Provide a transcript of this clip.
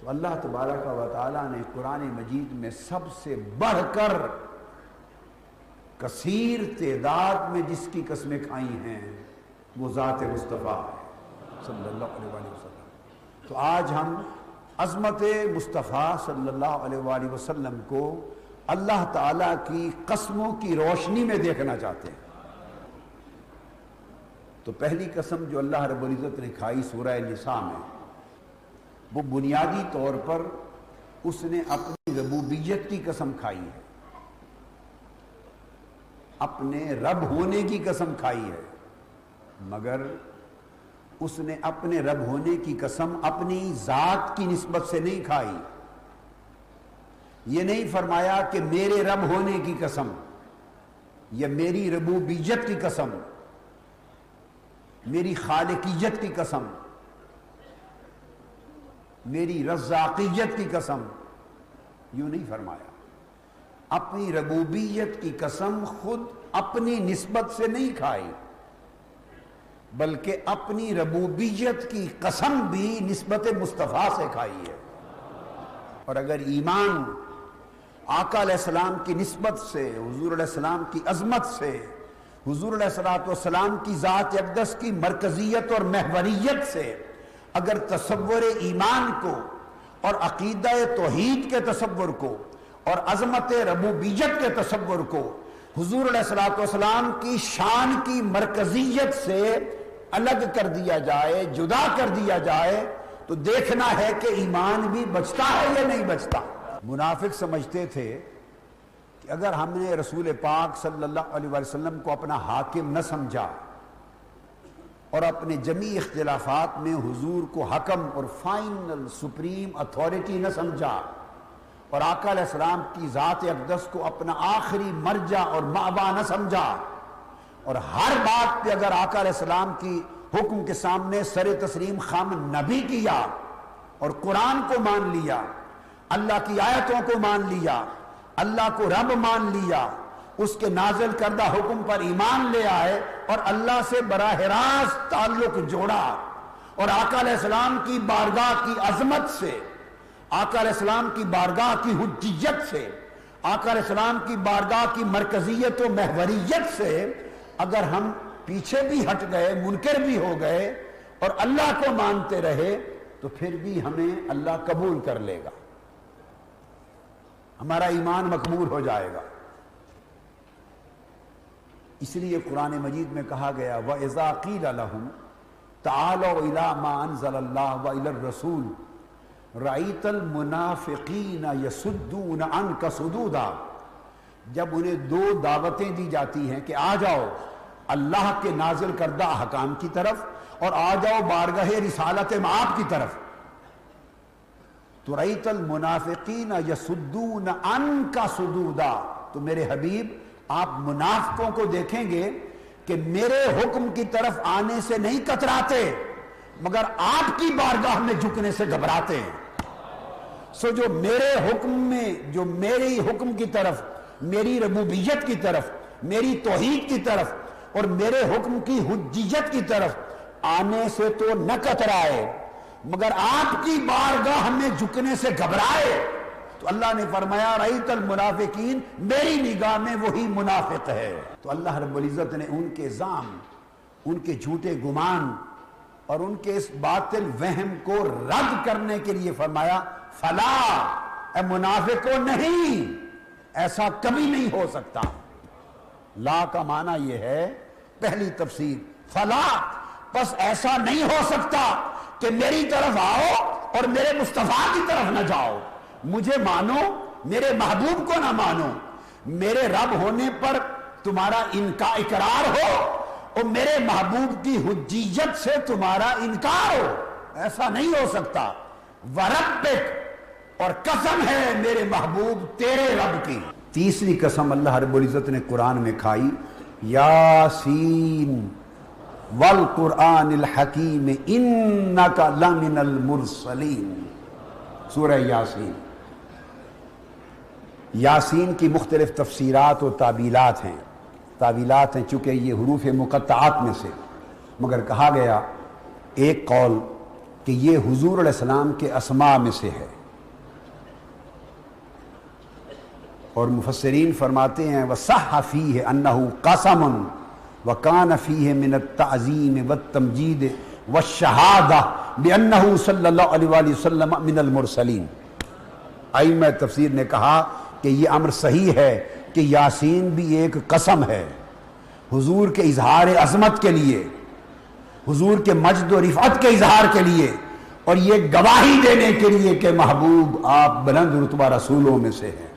تو اللہ تبارک و تعالیٰ نے قرآن مجید میں سب سے بڑھ کر کثیر تعداد میں جس کی قسمیں کھائی ہیں وہ ذات مصطفیٰ ہے صلی اللہ علیہ وآلہ وسلم۔ تو آج ہم عظمت مصطفیٰ صلی اللہ علیہ وآلہ وسلم کو اللہ تعالیٰ کی قسموں کی روشنی میں دیکھنا چاہتے ہیں۔ تو پہلی قسم جو اللہ رب العزت نے کھائی سورہ نساء میں، وہ بنیادی طور پر اس نے اپنی ربوبیت کی قسم کھائی ہے، اپنے رب ہونے کی قسم کھائی ہے، مگر اس نے اپنے رب ہونے کی قسم اپنی ذات کی نسبت سے نہیں کھائی۔ یہ نہیں فرمایا کہ میرے رب ہونے کی قسم یا میری ربوبیت کی قسم، میری خالقیت کی قسم، میری رزاقیت کی قسم، یوں نہیں فرمایا۔ اپنی ربوبیت کی قسم خود اپنی نسبت سے نہیں کھائی، بلکہ اپنی ربوبیت کی قسم بھی نسبت مصطفیٰ سے کھائی ہے۔ اور اگر ایمان آقا علیہ السلام کی نسبت سے، حضور علیہ السلام کی عظمت سے، حضور علیہ السلام کی ذات اقدس کی مرکزیت اور محوریت سے اگر تصور ایمان کو اور عقیدہ توحید کے تصور کو اور عظمت ربوبیت کے تصور کو حضور علیہ السلام کی شان کی مرکزیت سے الگ کر دیا جائے، جدا کر دیا جائے، تو دیکھنا ہے کہ ایمان بھی بچتا ہے یا نہیں بچتا۔ منافق سمجھتے تھے کہ اگر ہم نے رسول پاک صلی اللہ علیہ وسلم کو اپنا حاکم نہ سمجھا اور اپنے جمیع اختلافات میں حضور کو حکم اور فائنل سپریم اتھارٹی نہ سمجھا اور آقا علیہ السلام کی ذات اقدس کو اپنا آخری مرجع اور مأویٰ نہ سمجھا، اور ہر بات پہ اگر آقا علیہ السلام کی حکم کے سامنے سر تسلیم خم نبی کیا اور قرآن کو مان لیا، اللہ کی آیتوں کو مان لیا، اللہ کو رب مان لیا، اس کے نازل کردہ حکم پر ایمان لے آئے اور اللہ سے براہ راست تعلق جوڑا، اور آقا علیہ السلام کی بارگاہ کی عظمت سے، آقا علیہ السلام کی بارگاہ کی حجیت سے، آقا علیہ السلام کی بارگاہ کی مرکزیت و محوریت سے اگر ہم پیچھے بھی ہٹ گئے، منکر بھی ہو گئے اور اللہ کو مانتے رہے، تو پھر بھی ہمیں اللہ قبول کر لے گا، ہمارا ایمان مقبول ہو جائے گا۔ اس لیے قرآن مجید میں کہا گیا وَإِذَا قِيلَ لَهُمْ تَعَالَوْا إِلَىٰ مَا أَنزَلَ اللَّهُ وَإِلَى الرَّسُولِ رَأَيْتَ الْمُنَافِقِينَ يَصُدُّونَ عَنْكَ صُدُودًا، جب انہیں دو دعوتیں دی جاتی ہیں کہ آ جاؤ اللہ کے نازل کردہ احکام کی طرف اور آ جاؤ بارگاہ رسالت مآب کی طرف، تو رأیت المنافقین یصدون عنک صدودا، تو میرے حبیب آپ منافقوں کو دیکھیں گے کہ میرے حکم کی طرف آنے سے نہیں کتراتے مگر آپ کی بارگاہ میں جھکنے سے گھبراتے ہیں۔ سو جو میرے حکم میں، جو میری حکم کی طرف، میری ربوبیت کی طرف، میری توحید کی طرف اور میرے حکم کی حجیت کی طرف آنے سے تو نہ کترائے مگر آپ کی بارگاہ میں جھکنے سے گھبرائے، تو اللہ نے فرمایا رأیت المنافقین، میری نگاہ میں وہی منافق ہے۔ تو اللہ رب العزت نے ان کے ظام، ان کے جھوٹے گمان اور ان کے اس باطل وہم کو رد کرنے کے لیے فرمایا فلا، اے منافقوں نہیں، ایسا کبھی نہیں ہو سکتا۔ لا کا معنی یہ ہے، پہلی تفسیر فلا، پس ایسا نہیں ہو سکتا کہ میری طرف آؤ اور میرے مصطفیٰ کی طرف نہ جاؤ، مجھے مانو، میرے محبوب کو نہ مانو، میرے رب ہونے پر تمہارا اقرار ہو اور میرے محبوب کی حجیت سے تمہارا انکار ہو، ایسا نہیں ہو سکتا۔ وَرَبِّكَ، اور قسم ہے میرے محبوب تیرے رب کی۔ تیسری قسم اللہ رب العزت نے قرآن میں کھائی، یاسین والقرآن الحکیم انک لمن المرسلین، سورہ یاسین۔ یاسین کی مختلف تفسیرات و تعبیلات ہیں، چونکہ یہ حروف مقطعات میں سے، مگر کہا گیا ایک قول کہ یہ حضور علیہ السلام کے اسماء میں سے ہے. اور مفسرین فرماتے ہیں وَصَحَّ فِيهِ أَنَّهُ قَسَمٌ وَكَانَ فِيهِ مِنَ التَّعْظِيمِ وَالتَّمْجِيدِ وَالشَّهَادَةِ بِأَنَّهُ صلی اللہ علیہ وآلہ وسلم من المرسلین. ائمہ تفسیر نے کہا کہ یہ امر صحیح ہے کہ یاسین بھی ایک قسم ہے حضور کے اظہار عظمت کے لیے، حضور کے مجد و رفعت کے اظہار کے لیے، اور یہ گواہی دینے کے لیے کہ محبوب آپ بلند رتبہ رسولوں میں سے ہیں.